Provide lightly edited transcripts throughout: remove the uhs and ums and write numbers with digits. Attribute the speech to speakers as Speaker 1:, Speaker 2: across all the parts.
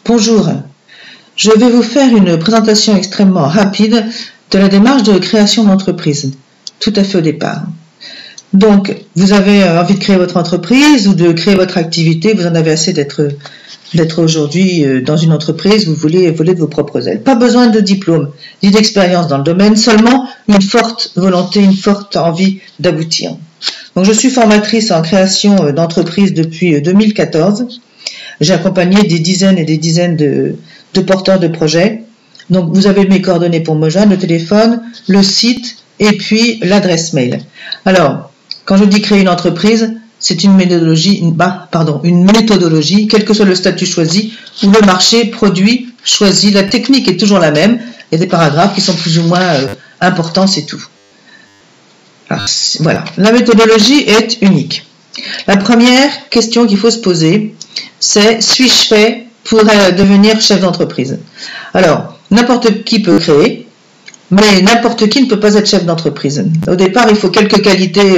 Speaker 1: Bonjour, je vais vous faire une présentation extrêmement rapide de la démarche de création d'entreprise, tout à fait au départ. Donc, vous avez envie de créer votre entreprise ou de créer votre activité, vous en avez assez d'être aujourd'hui dans une entreprise, vous voulez voler de vos propres ailes. Pas besoin de diplôme, ni d'expérience dans le domaine, seulement une forte volonté, une forte envie d'aboutir. Donc, je suis formatrice en création d'entreprise depuis 2014. J'ai accompagné des dizaines et des dizaines de porteurs de projets. Donc, vous avez mes coordonnées pour me joindre, le téléphone, le site et puis l'adresse mail. Alors, quand je dis créer une entreprise, c'est une méthodologie, quel que soit le statut choisi ou le marché produit choisi. La technique est toujours la même. Il y a des paragraphes qui sont plus ou moins importants, c'est tout. Alors, voilà, la méthodologie est unique. La première question qu'il faut se poser, c'est: suis-je fait pour devenir chef d'entreprise? Alors, n'importe qui peut créer, mais n'importe qui ne peut pas être chef d'entreprise. Au départ, il faut quelques qualités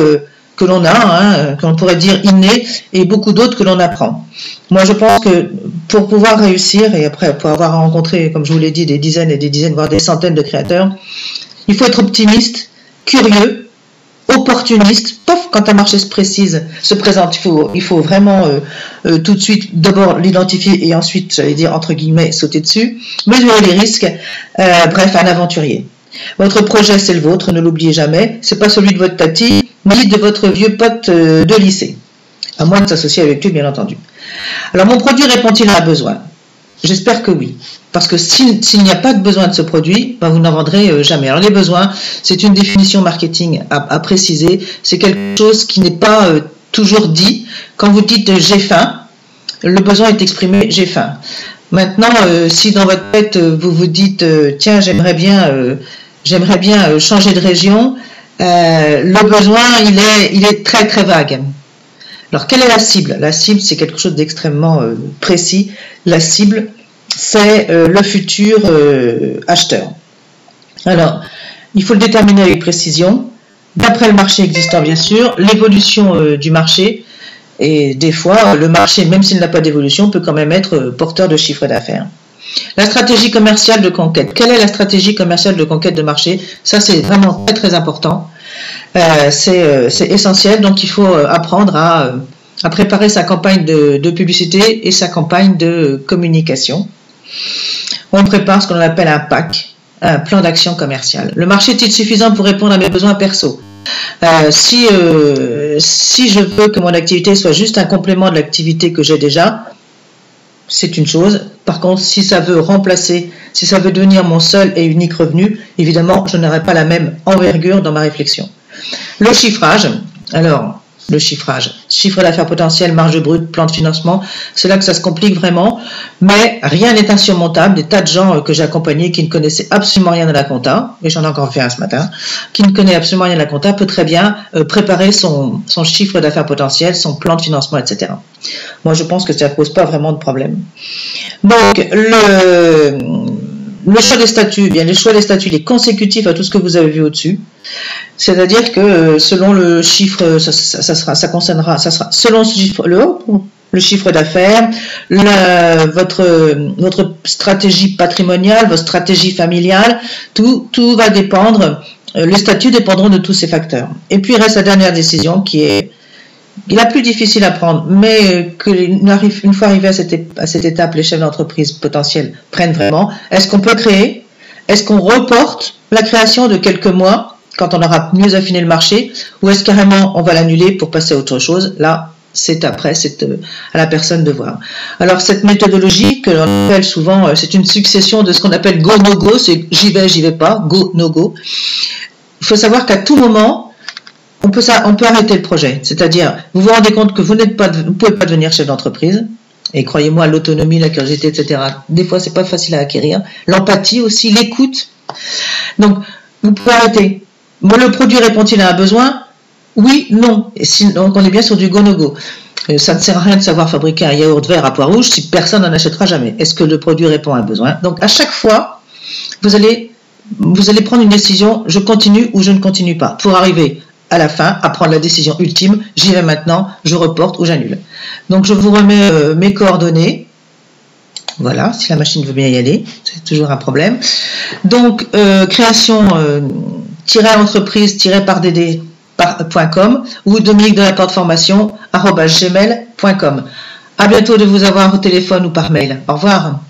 Speaker 1: que l'on a, qu'on pourrait dire innées, et beaucoup d'autres que l'on apprend. Moi, je pense que pour pouvoir réussir, et après pour avoir rencontré, comme je vous l'ai dit, des dizaines et des dizaines, voire des centaines de créateurs, il faut être optimiste, curieux, opportuniste, quand un marché se présente, il faut vraiment tout de suite d'abord l'identifier et ensuite, j'allais dire entre guillemets, sauter dessus, mesurer les risques, bref, un aventurier. Votre projet, c'est le vôtre, ne l'oubliez jamais, c'est pas celui de votre tati, ni de votre vieux pote de lycée, à moins de s'associer avec lui, bien entendu. Alors, mon produit répond-il à un besoin? J'espère que oui, parce que s'il n'y a pas de besoin de ce produit, ben vous n'en vendrez jamais. Alors les besoins, c'est une définition marketing à préciser, c'est quelque chose qui n'est pas toujours dit. Quand vous dites j'ai faim, le besoin est exprimé j'ai faim. Maintenant, si dans votre tête vous vous dites tiens j'aimerais bien changer de région, le besoin il est très très vague. Alors, quelle est la cible? La cible, c'est quelque chose d'extrêmement précis. La cible, c'est le futur acheteur. Alors, il faut le déterminer avec précision, d'après le marché existant, bien sûr, l'évolution du marché. Et des fois, le marché, même s'il n'a pas d'évolution, peut quand même être porteur de chiffre d'affaires. La stratégie commerciale de conquête. Quelle est la stratégie commerciale de conquête de marché? Ça, c'est vraiment très, très important. C'est essentiel, donc il faut apprendre à préparer sa campagne de publicité et sa campagne de communication. On prépare ce qu'on appelle un PAC, un plan d'action commercial. Le marché est-il suffisant pour répondre à mes besoins perso? Si je veux que mon activité soit juste un complément de l'activité que j'ai déjà, c'est une chose. Par contre, si ça veut remplacer, si ça veut devenir mon seul et unique revenu, évidemment, je n'aurai pas la même envergure dans ma réflexion. Le chiffrage, alors, le chiffrage, chiffre d'affaires potentiel, marge brute, plan de financement, c'est là que ça se complique vraiment, mais rien n'est insurmontable. Des tas de gens que j'ai accompagnés qui ne connaissaient absolument rien de la compta, et j'en ai encore fait un ce matin, qui ne connaît absolument rien de la compta, peut très bien préparer son chiffre d'affaires potentiel, son plan de financement, etc. Moi, je pense que ça ne pose pas vraiment de problème. Donc, le choix des statuts, bien, le choix des statuts, il est consécutif à tout ce que vous avez vu au-dessus. C'est-à-dire que selon le chiffre, ça sera selon ce chiffre, le chiffre d'affaires, votre stratégie patrimoniale, votre stratégie familiale, tout va dépendre, les statuts dépendront de tous ces facteurs. Et puis il reste la dernière décision qui est la plus difficile à prendre, mais une fois arrivé à cette étape, les chefs d'entreprise potentiels prennent vraiment. Est-ce qu'on peut créer? Est-ce qu'on reporte la création de quelques mois quand on aura mieux affiné le marché, ou est-ce carrément on va l'annuler pour passer à autre chose? Là, c'est à la personne de voir. Alors cette méthodologie que l'on appelle souvent, c'est une succession de ce qu'on appelle go no go, c'est j'y vais pas, go no go. Il faut savoir qu'à tout moment on peut arrêter le projet. C'est-à-dire, vous vous rendez compte que vous ne pouvez pas devenir chef d'entreprise. Et croyez-moi, l'autonomie, la curiosité, etc. Des fois, c'est pas facile à acquérir. L'empathie aussi, l'écoute. Donc, vous pouvez arrêter. Moi, le produit répond-il à un besoin? Oui, non. Et donc, on est bien sur du go-no-go. Ça ne sert à rien de savoir fabriquer un yaourt vert à pois rouge si personne n'en achètera jamais. Est-ce que le produit répond à un besoin? Donc, à chaque fois, vous allez prendre une décision, je continue ou je ne continue pas, pour arriver à la fin à prendre la décision ultime, j'y vais maintenant, je reporte ou j'annule. Donc je vous remets mes coordonnées Voilà, si la machine veut bien y aller, c'est toujours un problème. Donc, création-entreprise-par-dd.com ou Dominique de la Porte Formation @gmail.com. À bientôt de vous avoir au téléphone ou par mail. Au revoir.